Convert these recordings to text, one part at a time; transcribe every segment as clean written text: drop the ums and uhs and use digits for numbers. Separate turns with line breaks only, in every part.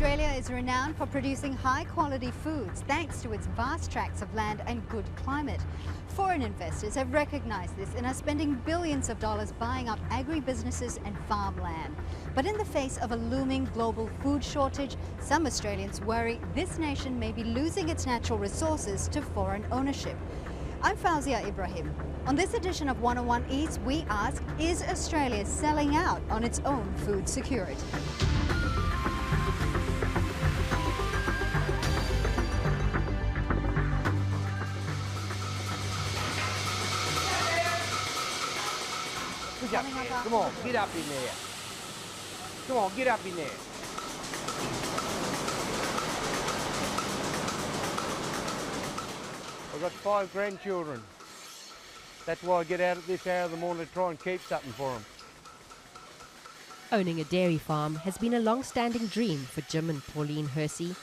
Australia is renowned for producing high-quality foods thanks to its vast tracts of land and good climate. Foreign investors have recognised this and are spending billions of dollars buying up agribusinesses and farmland. But in the face of a looming global food shortage, some Australians worry this nation may be losing its natural resources to foreign ownership. I'm Fauzia Ibrahim. On this edition of 101 East, we ask, is Australia selling out on its own food security?
Come on, get up in there. Come on, get up in there. I've got 5 grandchildren. That's why I get out at this hour of the morning to try and keep something for them.
Owning a dairy farm has been a long-standing dream for Jim and Pauline Hersey.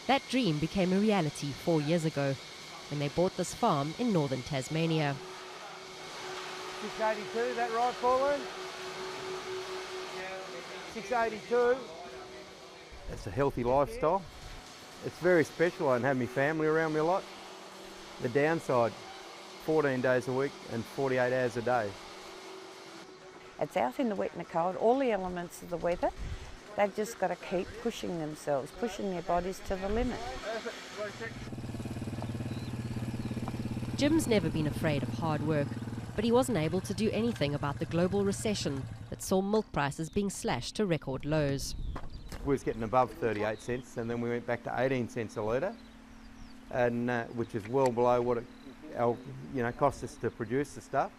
That dream became a reality 4 years ago when they bought this farm in northern Tasmania.
682, is that right, Pauline? 682. It's a healthy lifestyle. It's very special. I don't have my family around me a lot. The downside, 14 days a week and 48 hours a day.
It's out in the wet and the cold, all the elements of the weather. They've just got to keep pushing themselves, pushing their bodies to the limit.
Jim's never been afraid of hard work, but he wasn't able to do anything about the global recession that saw milk prices being slashed to record lows.
We was getting above 38 cents and then we went back to 18 cents a litre, and which is well below what it cost us to produce the stuff.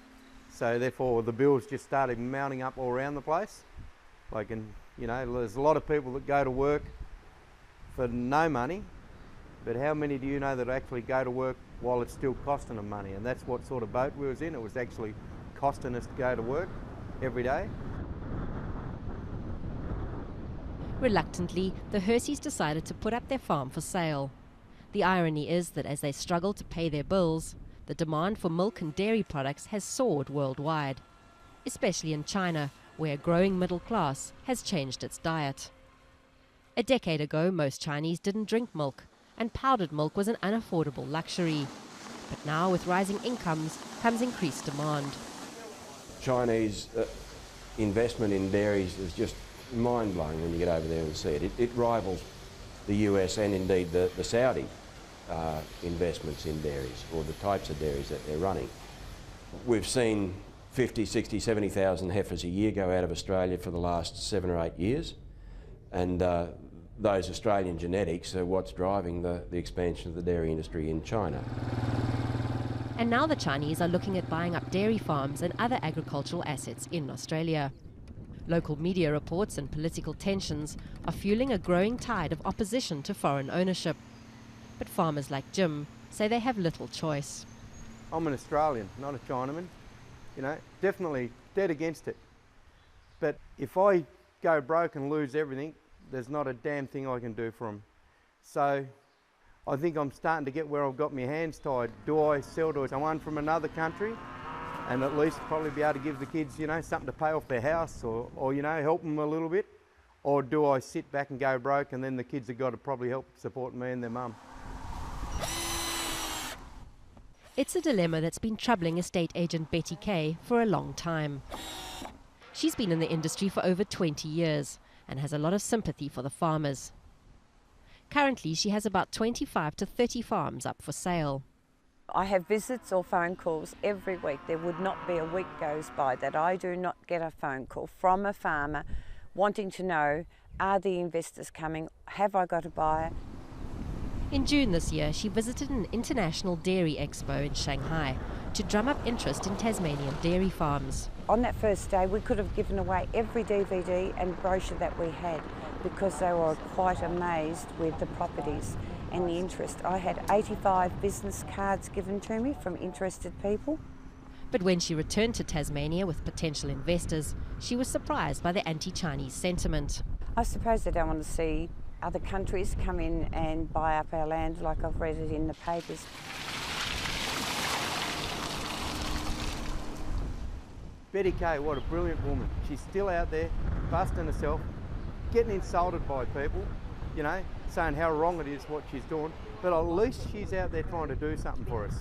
So therefore the bills just started mounting up all around the place. There's a lot of people that go to work for no money, but how many do you know that actually go to work while it's still costing them money? And that's what sort of boat we was in. It was actually costing us to go to work every day.
Reluctantly, the Herseys decided to put up their farm for sale. The irony is that as they struggle to pay their bills, the demand for milk and dairy products has soared worldwide, especially in China, where a growing middle class has changed its diet. A decade ago, most Chinese didn't drink milk, and powdered milk was an unaffordable luxury. But now, with rising incomes, comes increased demand.
Chinese investment in dairies is just mind-blowing when you get over there and see it. It rivals the US and indeed the Saudi investments in dairies, or the types of dairies that they're running. We've seen 50, 60, 70,000 heifers a year go out of Australia for the last 7 or 8 years, and those Australian genetics are what's driving the expansion of the dairy industry in China.
And now the Chinese are looking at buying up dairy farms and other agricultural assets in Australia. Local media reports and political tensions are fueling a growing tide of opposition to foreign ownership. But farmers like Jim say they have little choice.
I'm an Australian, not a Chinaman. Definitely dead against it. But if I go broke and lose everything, there's not a damn thing I can do for them. So I think I'm starting to get where I've got my hands tied. Do I sell to someone from another country and at least probably be able to give the kids, something to pay off their house or help them a little bit? Or do I sit back and go broke and then the kids have got to probably help support me and their mum?
It's a dilemma that's been troubling estate agent Betty Kay for a long time. She's been in the industry for over 20 years and has a lot of sympathy for the farmers. Currently, she has about 25 to 30 farms up for sale.
I have visits or phone calls every week. There would not be a week goes by that I do not get a phone call from a farmer wanting to know, are the investors coming? Have I got a buyer?
In June this year, she visited an international dairy expo in Shanghai to drum up interest in Tasmanian dairy farms.
On that first day, we could have given away every DVD and brochure that we had because they were quite amazed with the properties and the interest. I had 85 business cards given to me from interested people.
But when she returned to Tasmania with potential investors, she was surprised by the anti-Chinese sentiment.
I suppose they don't want to see other countries come in and buy up our land like I've read it in the papers.
Betty Kay, what a brilliant woman. She's still out there, busting herself, getting insulted by people, you know, saying how wrong it is what she's doing, but at least she's out there trying to do something for us.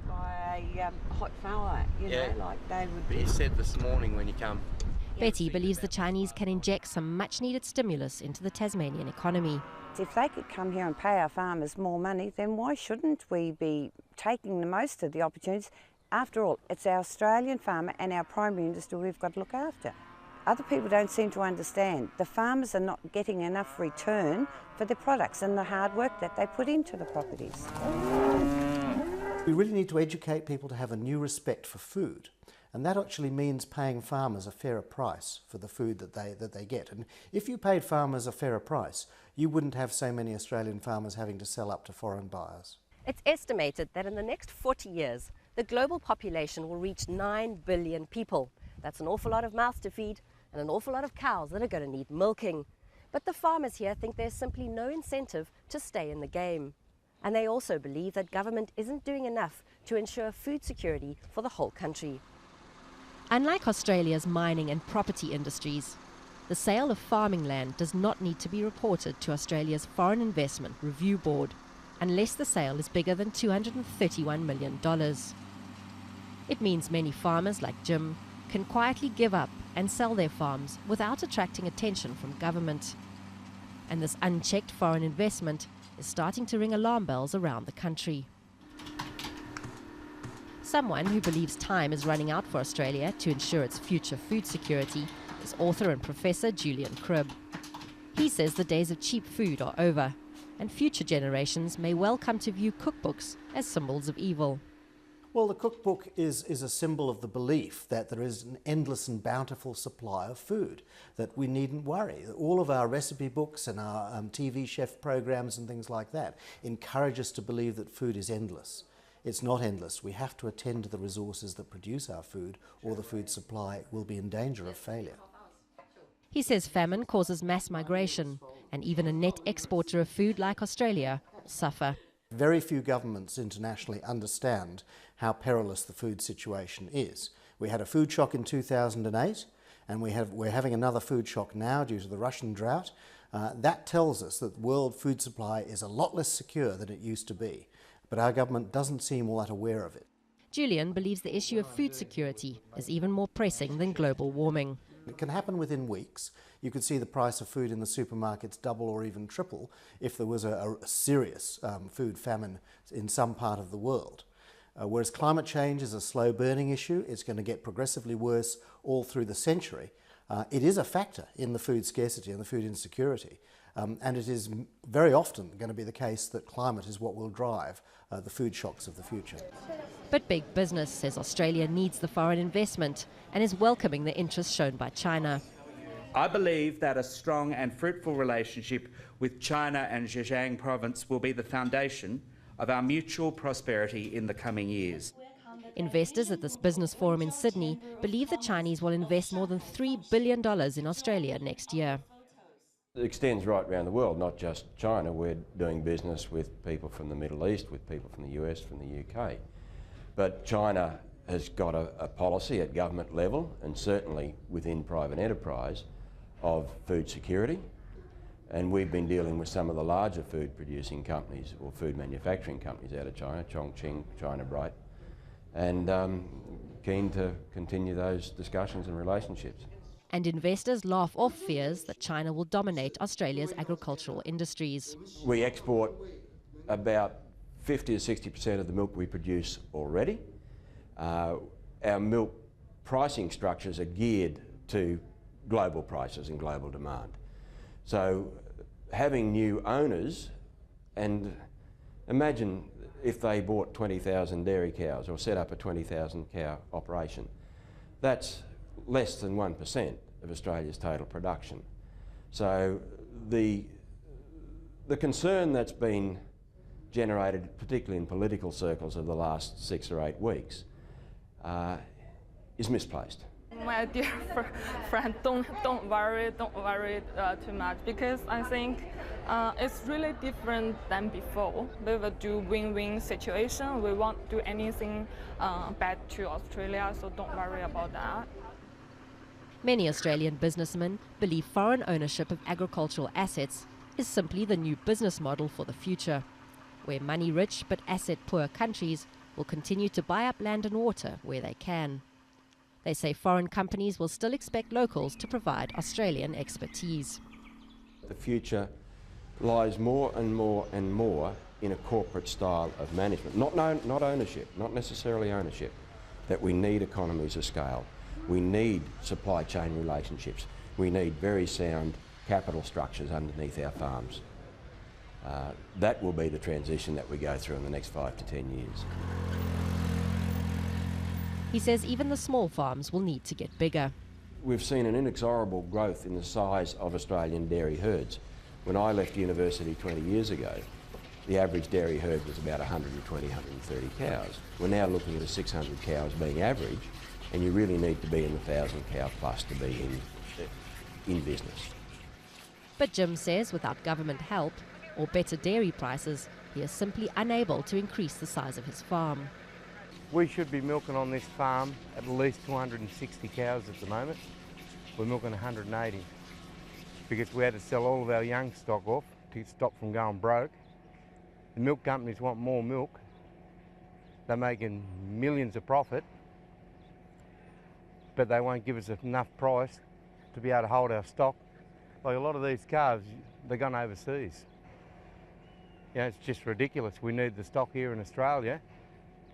By a hot fella, you know, like they would.
But you said this morning when you come.
Betty believes the Chinese can inject some much-needed stimulus into the Tasmanian economy.
If they could come here and pay our farmers more money, then why shouldn't we be taking the most of the opportunities? After all, it's our Australian farmer and our primary industry we've got to look after. Other people don't seem to understand. The farmers are not getting enough return for the products and the hard work that they put into the properties.
We really need to educate people to have a new respect for food. And that actually means paying farmers a fairer price for the food that they get. And if you paid farmers a fairer price, you wouldn't have so many Australian farmers having to sell up to foreign buyers.
It's estimated that in the next 40 years, the global population will reach 9 billion people. That's an awful lot of mouths to feed and an awful lot of cows that are going to need milking. But the farmers here think there's simply no incentive to stay in the game. And they also believe that government isn't doing enough to ensure food security for the whole country. Unlike Australia's mining and property industries, the sale of farming land does not need to be reported to Australia's Foreign Investment Review Board unless the sale is bigger than $231 million. It means many farmers like Jim can quietly give up and sell their farms without attracting attention from government. And this unchecked foreign investment is starting to ring alarm bells around the country. Someone who believes time is running out for Australia to ensure its future food security is author and professor Julian Cribb. He says the days of cheap food are over, and future generations may well come to view cookbooks as symbols of evil.
Well, the cookbook is a symbol of the belief that there is an endless and bountiful supply of food, that we needn't worry. All of our recipe books and our TV chef programs and things like that encourage us to believe that food is endless. It's not endless. We have to attend to the resources that produce our food, or the food supply will be in danger of failure.
He says famine causes mass migration, and even a net exporter of food like Australia will suffer.
Very few governments internationally understand how perilous the food situation is. We had a food shock in 2008, and we're having another food shock now due to the Russian drought. That tells us that world food supply is a lot less secure than it used to be. But our government doesn't seem all that aware of it.
Julian believes the issue of food security is even more pressing than global warming.
It can happen within weeks. You could see the price of food in the supermarkets double or even triple if there was a serious food famine in some part of the world. Whereas climate change is a slow burning issue, it's going to get progressively worse all through the century. It is a factor in the food scarcity and the food insecurity. And it is very often going to be the case that climate is what will drive the food shocks of the future.
But big business says Australia needs the foreign investment and is welcoming the interest shown by China.
I believe that a strong and fruitful relationship with China and Zhejiang province will be the foundation of our mutual prosperity in the coming years.
Investors at this business forum in Sydney believe the Chinese will invest more than $3 billion in Australia next year.
It extends right around the world, not just China. We're doing business with people from the Middle East, with people from the US, from the UK. But China has got a policy at government level, and certainly within private enterprise, of food security. And we've been dealing with some of the larger food producing companies or food manufacturing companies out of China, Chongqing, China Bright, and keen to continue those discussions and relationships.
And investors laugh off fears that China will dominate Australia's agricultural industries.
We export about 50 to 60% of the milk we produce already. Our milk pricing structures are geared to global prices and global demand. So having new owners, and imagine if they bought 20,000 dairy cows or set up a 20,000 cow operation, that's less than 1% of Australia's total production. So the concern that's been generated, particularly in political circles of the last 6 or 8 weeks, is misplaced.
My dear friend, don't worry too much, because I think it's really different than before. We will do win-win situation. We won't do anything bad to Australia, so don't worry about that.
Many Australian businessmen believe foreign ownership of agricultural assets is simply the new business model for the future, where money-rich but asset-poor countries will continue to buy up land and water where they can. They say foreign companies will still expect locals to provide Australian expertise.
The future lies more and more and more in a corporate style of management, not ownership, not necessarily ownership, that we need economies of scale. We need supply chain relationships. We need very sound capital structures underneath our farms. That will be the transition that we go through in the next 5 to 10 years.
He says even the small farms will need to get bigger.
We've seen an inexorable growth in the size of Australian dairy herds. When I left university 20 years ago, the average dairy herd was about 120, 130 cows. We're now looking at 600 cows being average, and you really need to be in the 1,000 cow plus to be in business.
But Jim says without government help or better dairy prices, he is simply unable to increase the size of his farm.
We should be milking on this farm at least 260 cows at the moment. We're milking 180 because we had to sell all of our young stock off to stop from going broke. The milk companies want more milk. They're making millions of profit, but they won't give us enough price to be able to hold our stock. Like a lot of these calves, they're going overseas. You know, it's just ridiculous. We need the stock here in Australia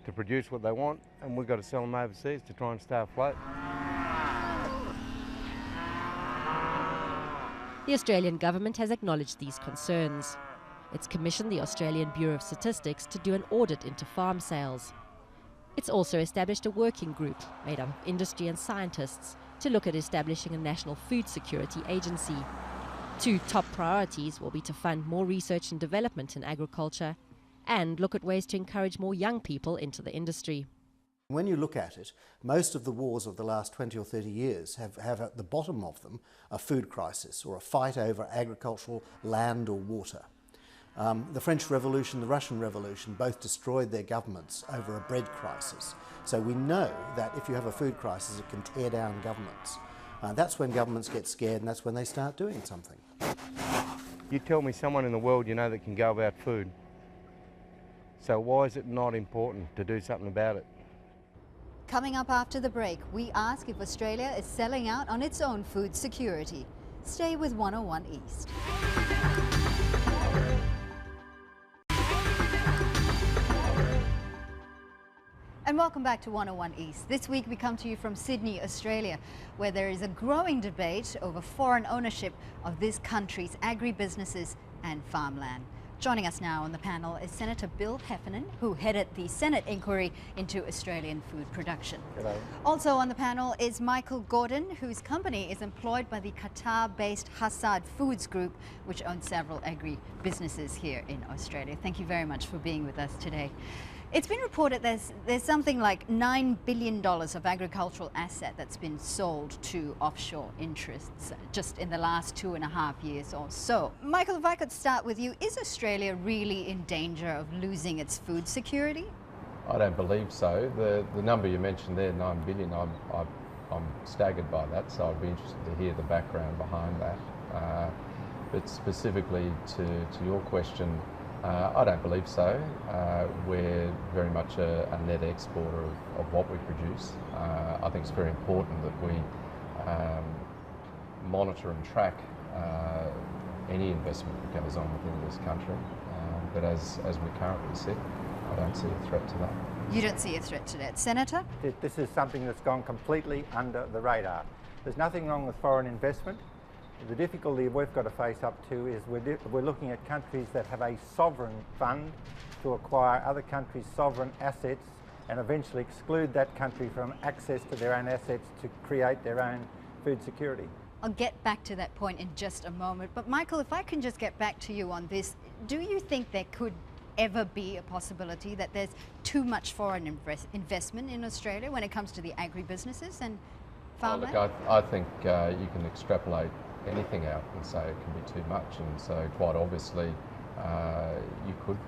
to produce what they want, and we've got to sell them overseas to try and stay afloat.
The Australian government has acknowledged these concerns. It's commissioned the Australian Bureau of Statistics to do an audit into farm sales. It's also established a working group made up of industry and scientists to look at establishing a national food security agency. Two top priorities will be to fund more research and development in agriculture and look at ways to encourage more young people into the industry.
When you look at it, most of the wars of the last 20 or 30 years have at the bottom of them a food crisis or a fight over agricultural land or water. The French Revolution, the Russian Revolution both destroyed their governments over a bread crisis. So we know that if you have a food crisis, it can tear down governments. That's when governments get scared, and that's when they start doing something.
You tell me someone in the world you know that can go about food. So why is it not important to do something about it?
Coming up after the break, we ask if Australia is selling out on its own food security. Stay with 101 East. And welcome back to 101 East. This week we come to you from Sydney, Australia, where there is a growing debate over foreign ownership of this country's agribusinesses and farmland. Joining us now on the panel is Senator Bill Heffernan, who headed the Senate inquiry into Australian food production.
G'day.
Also on the panel is Michael Gordon, whose company is employed by the Qatar-based Hassad Foods Group, which owns several agri-businesses here in Australia. Thank you very much for being with us today. It's been reported there's something like $9 billion of agricultural asset that's been sold to offshore interests just in the last 2.5 years or so. Michael, if I could start with you, is Australia really in danger of losing its food security?
I don't believe so. The number you mentioned there, 9 billion, I'm staggered by that, so I'd be interested to hear the background behind that. But specifically to your question, I don't believe so. We're very much a net exporter of what we produce. I think it's very important that we monitor and track any investment that goes on within this country. But as we currently sit, I don't see a threat to that.
You don't see a threat to that. Senator?
This is something that's gone completely under the radar. There's nothing wrong with foreign investment. The difficulty we've got to face up to is we're looking at countries that have a sovereign fund to acquire other countries' sovereign assets and eventually exclude that country from access to their own assets to create their own food security.
I'll get back to that point in just a moment. But Michael, if I can just get back to you on this, do you think there could ever be a possibility that there's too much foreign investment in Australia when it comes to the agribusinesses and farmland?
Look, I think you can extrapolate anything out and say it can be too much, and so quite obviously you could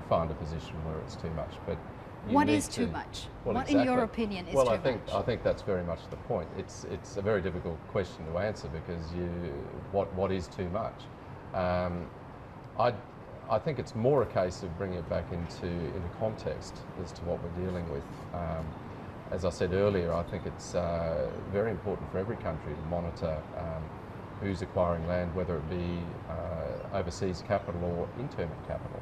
find a position where it's too much. But
What is too much?
Well,
what,
exactly.
in your opinion, is
well,
too
I think that's very much the point. It's a very difficult question to answer because what is too much? I think it's more a case of bringing it back into context as to what we're dealing with. As I said earlier, I think it's very important for every country to monitor who's acquiring land, whether it be overseas capital or internal capital.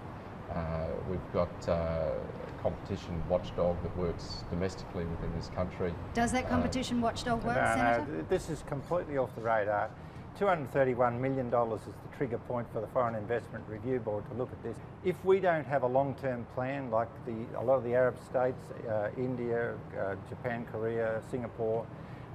We've got a competition watchdog that works domestically within this country.
Does that competition watchdog work, Senator?
No, this is completely off the radar. $231 million is the trigger point for the Foreign Investment Review Board to look at this. If we don't have a long-term plan like a lot of the Arab states, India, Japan, Korea, Singapore,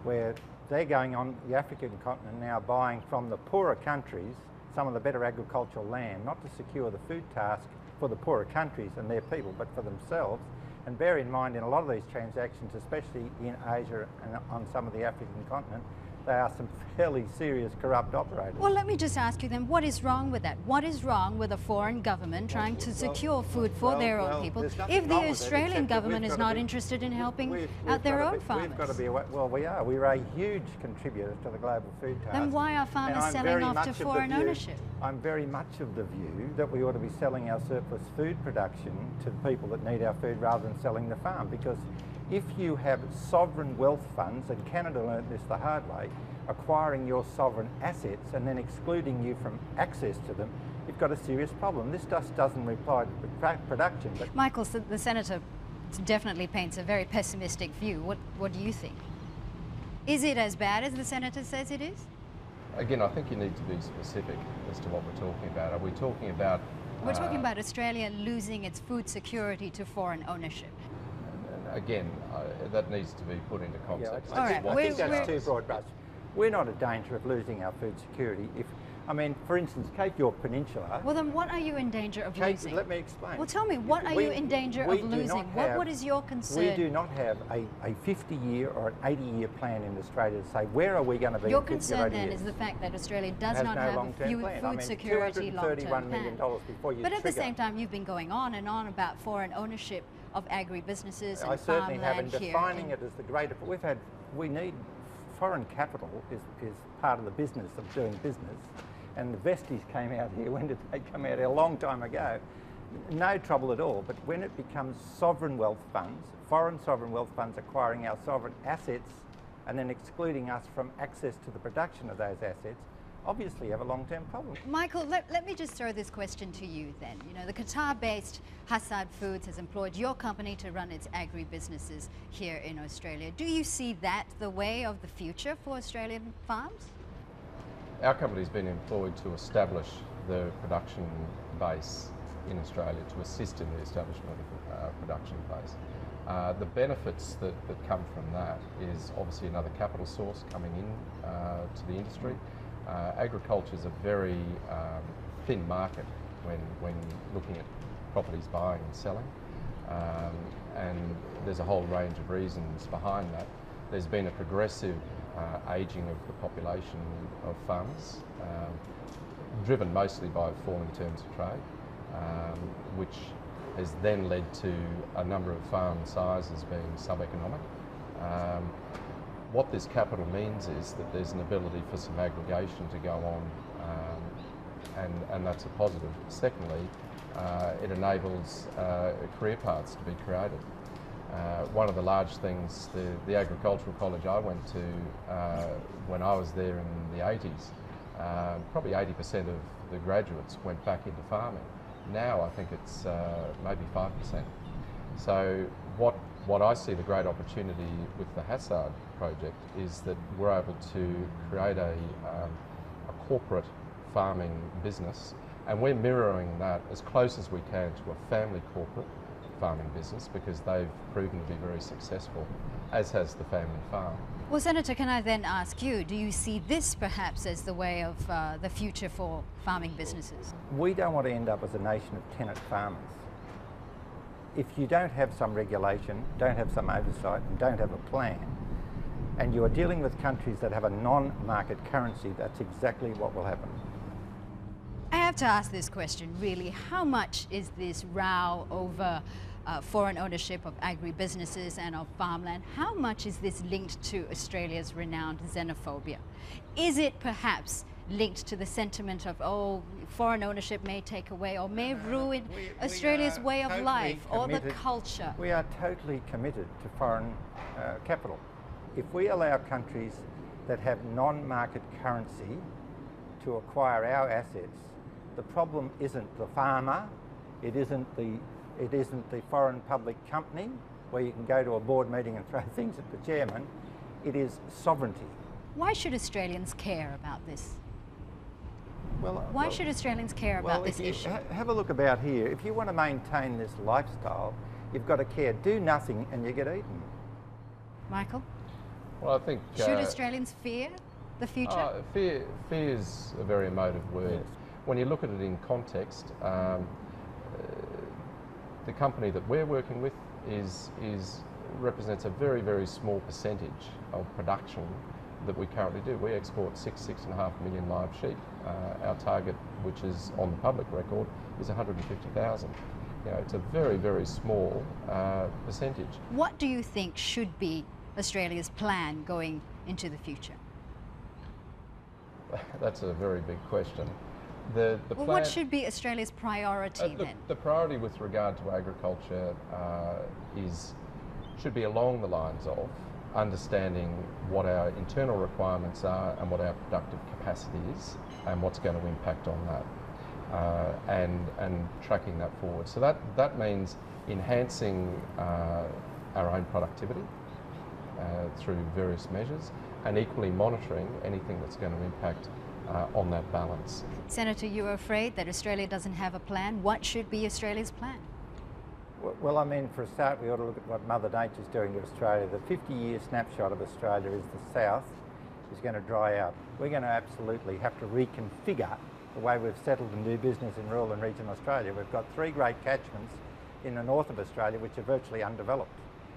where they're going on the African continent now buying from the poorer countries some of the better agricultural land, not to secure the food task for the poorer countries and their people, but for themselves. And bear in mind, in a lot of these transactions, especially in Asia and on some of the African continent, they are some fairly serious corrupt operators.
Well, let me just ask you then, what is wrong with that? What is wrong with a foreign government trying to secure food for their own people if the Australian government is not interested in helping out their own farmers?
We've got to be, well, we are. We're a huge contributor to the global food task.
Then why are farmers selling off to foreign ownership?
I'm very much of the view that we ought to be selling our surplus food production to the people that need our food rather than selling the farm, because if you have sovereign wealth funds, and Canada learned this the hard way, acquiring your sovereign assets and then excluding you from access to them, you've got a serious problem. This just doesn't reply to production. But
Michael, the Senator definitely paints a very pessimistic view. What do you think? Is it as bad as the Senator says it is?
Again, I think you need to be specific as to what we're talking about. Are we talking about...
We're talking about Australia losing its food security to foreign ownership.
Again, that needs to be put into context.
All right.
I think that's too broad brush. We're not in danger of losing our food security. I mean, for instance, Cape York Peninsula...
Well, then what are you in danger of losing?
Let me explain.
Well, tell me, what are you in danger of losing? What is your concern?
We do not have a 50-year or an 80-year plan in Australia to say, where are we going to be
Your
in 50
concern
or 80
then
years?
is the fact that Australia does not have a food security long-term plan. But at the same time, you've been going on and on about foreign ownership of agri-businesses and farmland here.
I certainly have, and defining it as the greater... We need... Foreign capital is part of the business of doing business, and the Vesties came out here. When did they come out here? A long time ago. No trouble at all, but when it becomes sovereign wealth funds, foreign sovereign wealth funds acquiring our sovereign assets and then excluding us from access to the production of those assets, obviously you have a long-term problem.
Michael, let me just throw this question to you then. You know, the Qatar-based Hassad Foods has employed your company to run its agri-businesses here in Australia. Do you see that the way of the future for Australian farms?
Our company's been employed to establish the production base in Australia, to assist in the establishment of the production base. The benefits that come from that is obviously another capital source coming in to the industry. Agriculture is a very thin market when looking at properties buying and selling, and there's a whole range of reasons behind that. There's been a progressive ageing of the population of farmers, driven mostly by falling terms of trade, which has then led to a number of farm sizes being sub-economic. What this capital means is that there's an ability for some aggregation to go on, and that's a positive. Secondly, it enables career paths to be created. One of the large things, the agricultural college I went to when I was there in the 80s, probably 80% of the graduates went back into farming. Now I think it's maybe 5%. So what I see the great opportunity with the Hassad project is that we're able to create a corporate farming business, and we're mirroring that as close as we can to a family corporate farming business, because they've proven to be very successful, as has the family farm.
Well, Senator, can I then ask you, do you see this perhaps as the way of the future for farming businesses?
We don't want to end up as a nation of tenant farmers. If you don't have some regulation, don't have some oversight, and don't have a plan, and you are dealing with countries that have a non-market currency, that's exactly what will happen.
I have to ask this question, really. How much is this row over foreign ownership of agribusinesses and of farmland. How much is this linked to Australia's renowned xenophobia? Is it perhaps linked to the sentiment of, oh, foreign ownership may take away or may ruin Australia's way of life or the culture?
We are totally committed to foreign capital. If we allow countries that have non-market currency to acquire our assets, the problem isn't the farmer, it isn't the foreign public company where you can go to a board meeting and throw things at the chairman, it is sovereignty.
Why should Australians care about this? Why should Australians care about this issue?
Have a look about here. If you want to maintain this lifestyle, you've got to care. Do nothing and you get eaten.
Michael?
Well, I think...
should Australians fear the future?
Fear is a very emotive word.
Yes.
When you look at it in context, the company that we're working with represents a very, very small percentage of production that we currently do. We export 6.5 million live sheep. Our target, which is on the public record, is 150,000. You know, it's a very, very small percentage.
What do you think should be Australia's plan going into the future?
That's a very big question. The plan,
what should be Australia's priority then?
The priority with regard to agriculture should be along the lines of understanding what our internal requirements are and what our productive capacity is and what's going to impact on that, and tracking that forward. So that means enhancing our own productivity through various measures, and equally monitoring anything that's going to impact on that balance.
Senator, you're afraid that Australia doesn't have a plan. What should be Australia's plan?
Well, I mean, for a start, we ought to look at what Mother Nature's doing to Australia. The 50-year snapshot of Australia is the south is going to dry out. We're going to absolutely have to reconfigure the way we've settled and do business in rural and regional Australia. We've got 3 great catchments in the north of Australia which are virtually undeveloped.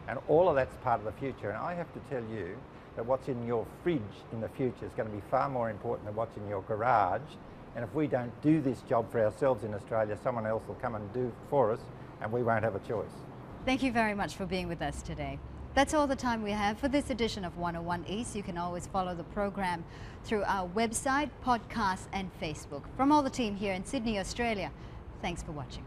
And all of that's part of the future. And I have to tell you that what's in your fridge in the future is going to be far more important than what's in your garage. And if we don't do this job for ourselves in Australia, someone else will come and do it for us, and we won't have a choice.
Thank you very much for being with us today. That's all the time we have for this edition of 101 East. You can always follow the program through our website, podcast and Facebook. From all the team here in Sydney, Australia, thanks for watching.